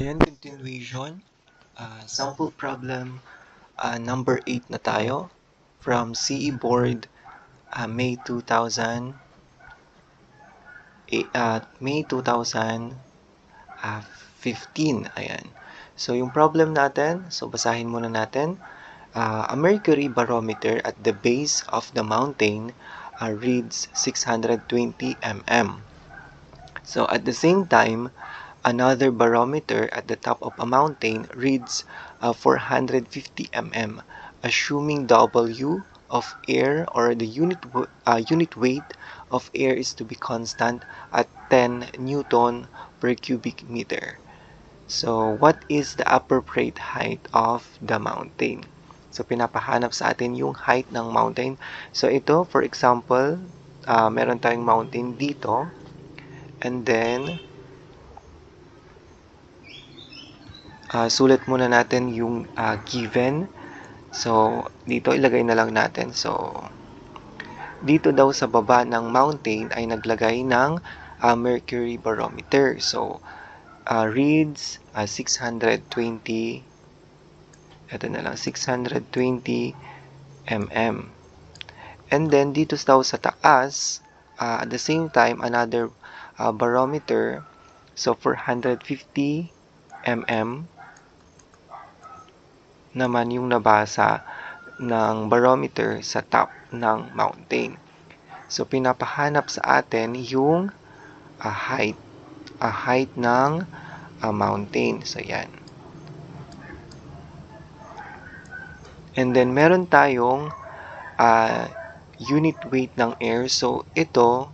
Ayan, continuation. Sample problem number 8 na tayo from CE Board May 2015. Ayan. So, yung problem natin, so basahin muna natin. A mercury barometer at the base of the mountain reads 620 mm. So, at the same time, another barometer at the top of a mountain reads 450 mm, assuming W of air or the unit weight of air is to be constant at 10 Newton per cubic meter. So, what is the appropriate height of the mountain? So, pinapahanap sa atin yung height ng mountain. So, ito, for example, meron tayong mountain dito. And then, sulat muna natin yung given. So, dito ilagay na lang natin. So, dito daw sa baba ng mountain ay naglagay ng mercury barometer. So, reads 620, ito na lang, 620 mm. And then, dito daw sa taas, at the same time, another barometer, so 450 mm naman yung nabasa ng barometer sa top ng mountain. So, pinapahanap sa atin yung height ng mountain. So, yan. And then, meron tayong unit weight ng air. So, ito,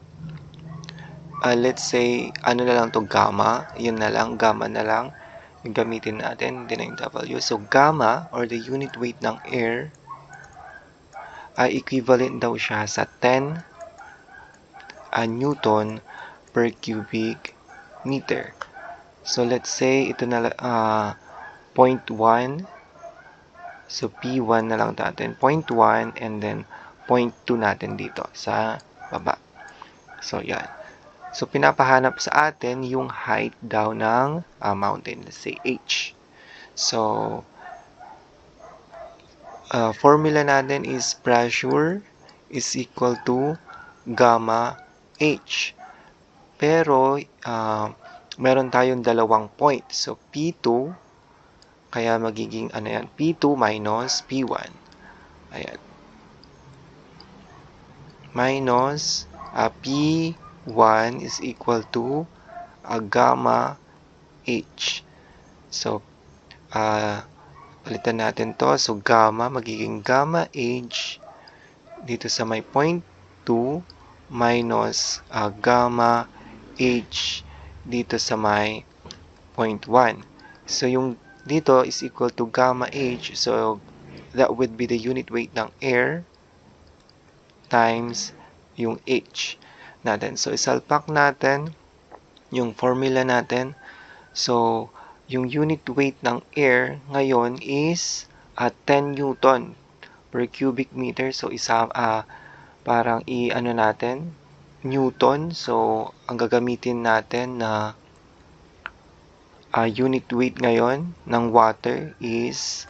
let's say, ano na lang to gamma. Yun na lang, gamma na lang. Yung gamitin natin, hindi na yung W. So, gamma, or the unit weight ng air, ay equivalent daw siya sa 10 Newton per cubic meter. So, let's say, ito na 0.1. So, P1 na lang natin. 0.1 and then 0.2 natin dito sa baba. So, yan. So, pinapahanap sa atin yung height daw ng mountain. Let's say H. So, formula natin is pressure is equal to gamma H. Pero, meron tayong dalawang point. So, P2, kaya magiging, ano yan, P2 minus P1. Ayan. Minus P1 is equal to gamma H. So, palitan natin to. So, gamma, magiging gamma H dito sa may 0.2 minus gamma H dito sa may 0.1. So, yung dito is equal to gamma H. So, that would be the unit weight ng air times yung H natin. So, isalpak natin yung formula natin. So, yung unit weight ng air ngayon is 10 Newton per cubic meter. So, parang i-ano natin, Newton. So, ang gagamitin natin na unit weight ngayon ng water is,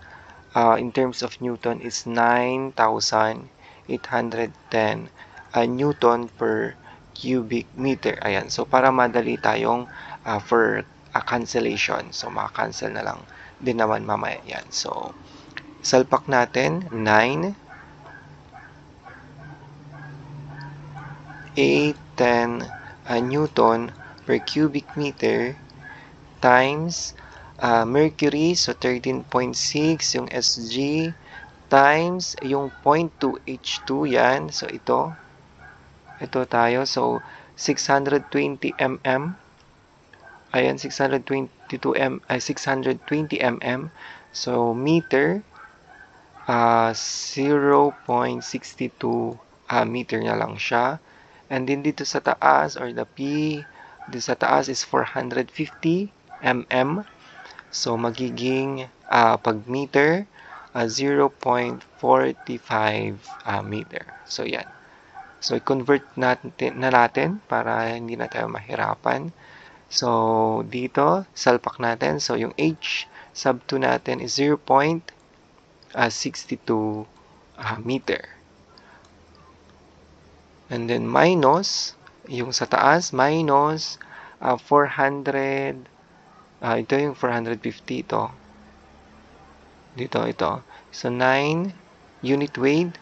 in terms of Newton, is 9,810 Newton per cubic meter. Ayan. So, para madali tayong for cancellation. So, maka-cancel na lang din naman mamaya. Yan. So, salpak natin 9, 810 Newton per cubic meter times mercury, so 13.6 yung Sg, times yung 0.2 H2, yan. So, ito tayo. So, 620 mm. Ayan, 620 mm. So, meter, 0.62 meter na lang siya. And then dito sa taas, or the P, dito sa taas is 450 mm. So, magiging pag meter, 0.45 meter. So, yan. So, i-convert natin para hindi na tayo mahirapan. So, dito, salpak natin. So, yung h sub 2 natin is 0.62 meter. And then, minus, yung sa taas, minus 400, ito yung 450 ito. Dito, ito. So, 9 unit weight.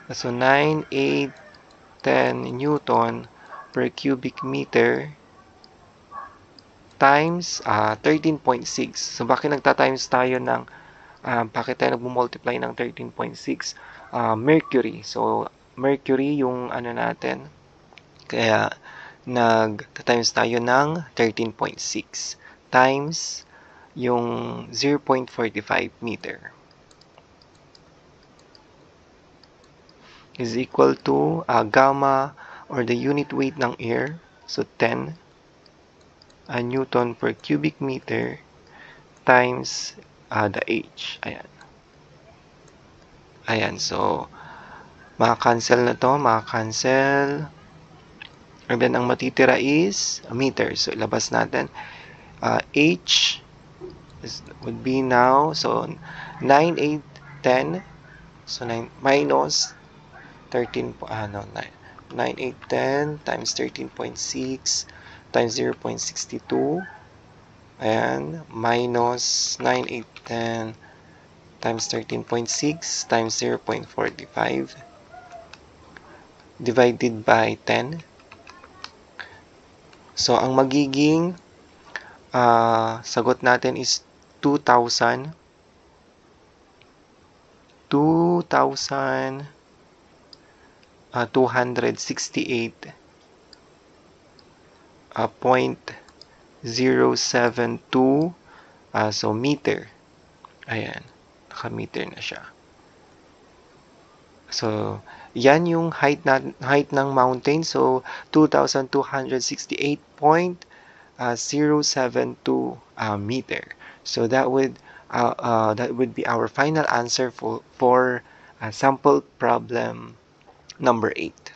So, 9, 8, 10 Newton per cubic meter times 13.6. So, bakit nagta-times tayo ng, bakit tayo nag-multiply ng 13.6? Mercury. So, mercury yung ano natin. Kaya, nagta-times tayo ng 13.6 times yung 0.45 meter is equal to gamma or the unit weight ng air. So, 10 Newton per cubic meter times the H. Ayan. Ayan. So, maka-cancel na to. Maka-cancel. And then, ang matitira is meter. So, ilabas natin. H would be now, so, 9, 8, 10. So, 9 minus 13, 9, 8, 10 times 13.6 times 0.62. Ayan, minus 9, 8, 10 times 13.6 times 0.45 divided by 10. So, ang magiging sagot natin is 2,268.5 0.072 so meter. Ayan, naka-meter na siya. So, yan yung height ng mountain. So, 2,268.072 meter. So, that would be our final answer for sample problem number 8.